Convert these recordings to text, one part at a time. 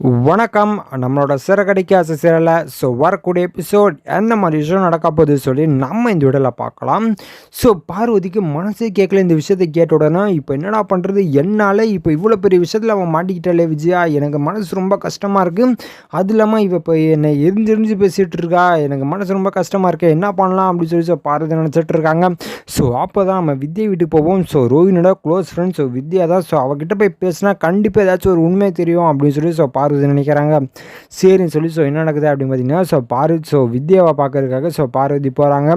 வணக்கம். நம்மளோட சிறகடிக்க ஆசையில் வரக்கூடிய எபிசோட் எந்த மாதிரி விஷயம் நடக்க போகுது சொல்லி நம்ம இந்த வீடியோவில் பார்க்கலாம். பார்வதிக்கு மனசே கேட்கல இந்த விஷயத்தை கேட்ட உடனே இப்போ என்னடா பண்ணுறது, என்னால் இப்போ இவ்வளோ பெரிய விஷயத்தில் அவன் மாட்டிக்கிட்டாலே விஜயா, எனக்கு மனசு ரொம்ப கஷ்டமாக இருக்குது. அது இல்லாமல் இவ இப்போ என்னை எரிஞ்சு பேசிகிட்டு இருக்கா, எனக்கு மனசு ரொம்ப கஷ்டமாக இருக்குது, என்ன பண்ணலாம் அப்படின்னு சொல்லி பார்வதி நினச்சிட்டு இருக்காங்க. அப்போ தான் நம்ம வித்யா வீட்டுக்கு போவோம். ரோஹினோட க்ளோஸ் ஃப்ரெண்ட் வித்யா தான். அவகிட்ட போய் பேசினா கண்டிப்பாக ஏதாச்சும் ஒரு உண்மை தெரியும் அப்படின்னு சொல்லி பார்வதி நினைக்கிறாங்க. சரின்னு சொல்லி என்ன நடக்குது அப்படின்னு பார்த்தீங்கன்னா வித்யாவை பார்க்கறதுக்காக பார்வதி போகிறாங்க.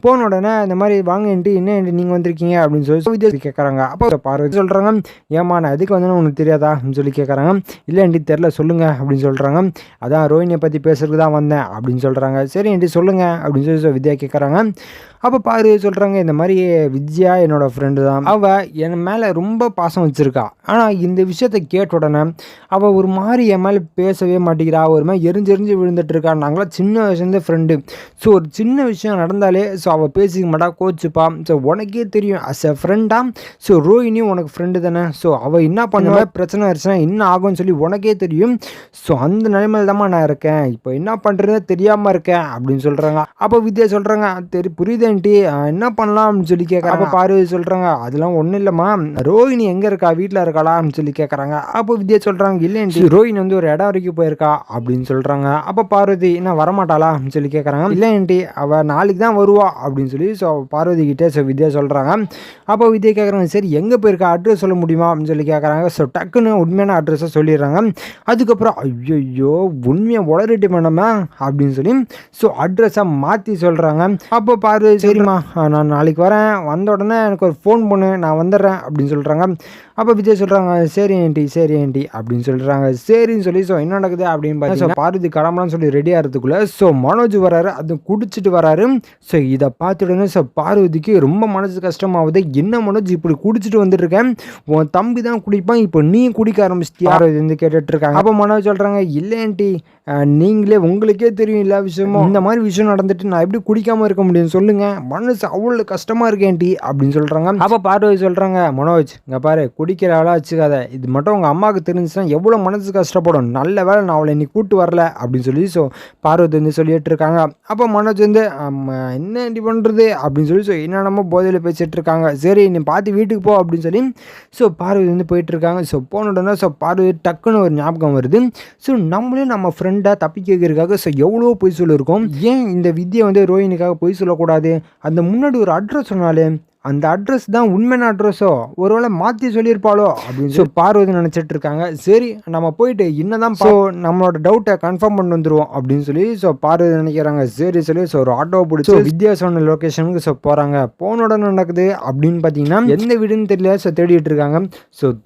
போன உடனே இந்த மாதிரி வாங்கன்ட்டு என்ன நீங்கள் வந்திருக்கீங்க அப்படின்னு சொல்லி வித்யா கேட்குறாங்க. அப்போ பார்வதி சொல்கிறாங்க, ஏமா நான் எதுக்கு வந்தேன்னு உனக்கு தெரியாதா அப்படின்னு சொல்லி கேட்குறாங்க. இல்லை ஆண்டி தெரில சொல்லுங்கள் அப்படின்னு சொல்கிறாங்க. அதான் ரோஹினியை பற்றி பேசுறதுக்கு தான் வந்தேன் அப்படின்னு சொல்கிறாங்க. சரி ஆண்டி சொல்லுங்கள் அப்படின்னு சொல்லி வித்யா கேட்குறாங்க. அப்போ பார்வதி சொல்கிறாங்க, இந்த மாதிரி வித்யா என்னோடய ஃப்ரெண்டு தான், அவள் என் மேலே ரொம்ப பாசம் வச்சுருக்கா. ஆனால் இந்த விஷயத்தை கேட்ட உடனே அவள் ஒரு மாதிரி என் மேலே பேசவே மாட்டேங்கிறா, ஒரு மாதிரி எரிஞ்சு விழுந்துட்டுருக்கா. நாங்களாம் சின்ன வயசுலேருந்து ஃப்ரெண்டு. ஒரு சின்ன விஷயம் நடந்தாலே அவள் பேசிக்க மாட்டா, கோச்சுப்பா. உனக்கே தெரியும் அஸ் எ ஃப்ரெண்டாக ரோஹினியும் உனக்கு ஃப்ரெண்டு தானே. அவள் என்ன பண்ணுவேன் பிரச்சனை ஆயிடுச்சுன்னா என்ன ஆகும்னு சொல்லி உனக்கே தெரியும். அந்த நிலைமையில தான் நான் இருக்கேன், இப்போ என்ன பண்ணுறதுன்னு தெரியாமல் இருக்கேன் அப்படின்னு சொல்கிறாங்க. அப்போ வித்யா சொல்கிறாங்க, புரியுது என்ன பண்ணலாம் அப்படின்னு சொல்லி கேட்குறாங்க. அப்போ பார்வதி சொல்கிறாங்க, அதெல்லாம் ஒன்றும் இல்லைம்மா, ரோஹினி எங்கே இருக்கா, வீட்டில் இருக்காளா அப்படின்னு சொல்லி கேட்குறாங்க. அப்போ வித்யா சொல்கிறாங்க, இல்லைன்டி ரோஹினி வந்து ஒரு இடம் வரைக்கும் போயிருக்கா அப்படின்னு சொல்கிறாங்க. அப்போ பார்வதி என்ன வரமாட்டாளா அப்படின்னு சொல்லி கேட்குறாங்க. இல்லைன்டி அவள் நாளைக்கு தான் வருவா அப்படின்னு சொல்லி பார்வதி கிட்டே வித்யா சொல்கிறாங்க. அப்போ வித்யா கேட்குறாங்க, சரி எங்கே போயிருக்கா, அட்ரஸ் சொல்ல முடியுமா அப்படின்னு சொல்லி கேட்குறாங்க. டக்குன்னு உண்மையான அட்ரஸை சொல்லிடுறாங்க. அதுக்கப்புறம் ஐயோ உண்மையை உளறிட்டு பண்ணாம அப்படின்னு சொல்லி அட்ரஸை மாற்றி சொல்கிறாங்க. அப்போ பார்வதி, சரிம்மா நான் நாளைக்கு வரேன், வந்த உடனே எனக்கு ஒரு ஃபோன் பண்ணு, நான் வந்துடுறேன் அப்படின்னு சொல்கிறாங்க. அப்போ விஜய் சொல்கிறாங்க, சரி ஆண்டி அப்படின்னு சொல்கிறாங்க. சரின்னு சொல்லி என்ன நடக்குது அப்படின்னு பார்த்தீங்கன்னா பார்வதி கிளம்பலான்னு சொல்லி ரெடி ஆகிறதுக்குள்ளே மனோஜ் வராரு, அது குடிச்சிட்டு வராரு. இதை பார்த்துடனே பார்வதிக்கு ரொம்ப மனசு கஷ்டமாகுது. என்ன மனோஜ் இப்படி குடிச்சிட்டு வந்துட்டுருக்கேன், உன் தம்பி தான் குடிப்பான், இப்போ நீ குடிக்க ஆரம்பிச்சிட்டியா பார்வதி வந்து கேட்டுட்ருக்காங்க. அப்போ மனோஜ் சொல்கிறாங்க, இல்லை ஆண்டி நீங்களே உங்களுக்கே தெரியும் எல்லா விஷயமும், இந்த மாதிரி விஷயம் நடந்துட்டு நான் எப்படி குடிக்காமல் இருக்க முடியும் சொல்லுங்கள், மனசு அவ்வளோ கஷ்டமாக இருக்கேன்டி அப்படின்னு சொல்கிறாங்க. அப்போ பார்வதி சொல்கிறாங்க, மனோஜ் இங்கே பாரு, குடிக்கிற ஆளாக வச்சுக்காத, இது மட்டும் உங்கள் அம்மாவுக்கு தெரிஞ்சுன்னா எவ்வளோ மனசு கஷ்டப்படும், நல்ல வேலை நான் அவளை இன்னைக்கு கூப்பிட்டு வரல அப்படின்னு சொல்லி பார்வதி வந்து சொல்லிட்டு இருக்காங்க. அப்போ மனோஜ் வந்து என்ன இப்படி பண்ணுறது அப்படின்னு சொல்லி என்னென்னமோ போதையில் பேசிகிட்டு இருக்காங்க. சரி நீ பார்த்து வீட்டுக்கு போ அப்படின்னு சொல்லி பார்வதி வந்து போயிட்டுருக்காங்க. போன உடனே பார்வதி டக்குன்னு ஒரு ஞாபகம் வருது. நம்மளே நம்ம ஃப்ரெண்டாக தப்பி கேட்கறதுக்காக எவ்வளோ பொய் சொல்லியிருக்கோம், ஏன் இந்த வித்யா வந்து ரோஹினிக்காக பொய் சொல்லக்கூடாது, அந்த முன்னாடி ஒரு அட்ரஸ் சொன்னாலே அந்த அட்ரஸ் தான் உண்மையான அட்ரஸோ, ஒருவேளை மாற்றி சொல்லியிருப்பாளோ அப்படின்னு பார்வதி நினச்சிட்டு இருக்காங்க. சரி நம்ம போயிட்டு இன்னதான் நம்மளோட டவுட்டை கன்ஃபார்ம் பண்ணி வந்துடுவோம் அப்படின்னு சொல்லி பார்வதி நினைக்கிறாங்க. சரி சொல்லி ஒரு ஆட்டோவை பிடிச்சி வித்யா சொன்ன லொக்கேஷனுக்கு போகிறாங்க. போன உடனே நடக்குது அப்படின்னு பார்த்தீங்கன்னா எந்த வீடுன்னு தெரியல, தேடிட்டு இருக்காங்க.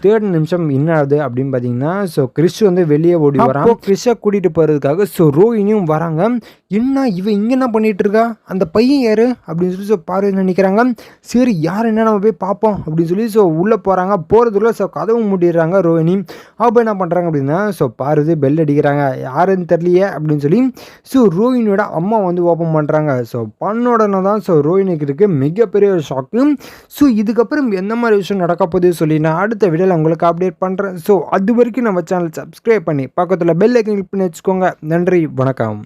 தேர்ட் நிமிஷம் என்ன ஆகுது அப்படின்னு பார்த்தீங்கன்னா கிறிஸ் வந்து வெளியே ஓடி வரான். கிறிஸை கூட்டிகிட்டு போகிறதுக்காக ரோஹினியும் வராங்க. என்ன இவன் இங்கே என்ன பண்ணிட்டு இருக்கா, அந்த பையன் யாரு அப்படின்னு சொல்லி பார்வதி நினைக்கிறாங்க. சரி யார் என்ன நம்ம போய் பார்ப்போம் அப்படின்னு சொல்லி உள்ளே போகிறாங்க. போகிறதுக்குள்ள கதவு மூடிடுறாங்க ரோஹினி. அப்போ என்ன பண்ணுறாங்க அப்படின்னா பார்வதி பெல் அடிக்கிறாங்க, யாருன்னு தெரியலையே அப்படின்னு சொல்லி ரோஹினியோட அம்மா வந்து ஓப்பன் பண்ணுறாங்க. பண்ண உடனே தான் ரோஹினிக்கு இருக்குது மிகப்பெரிய ஒரு ஷாக்கு. இதுக்கப்புறம் எந்த மாதிரி விஷயம் நடக்க போகுது சொல்லி நான் அடுத்த வீடியோவில் உங்களுக்கு அப்டேட் பண்ணுறேன். அது வரைக்கும் நம்ம சேனல் சப்ஸ்கிரைப் பண்ணி பக்கத்தில் பெல் ஐக்கன் கிளிக் பண்ணி வச்சுக்கோங்க. நன்றி, வணக்கம்.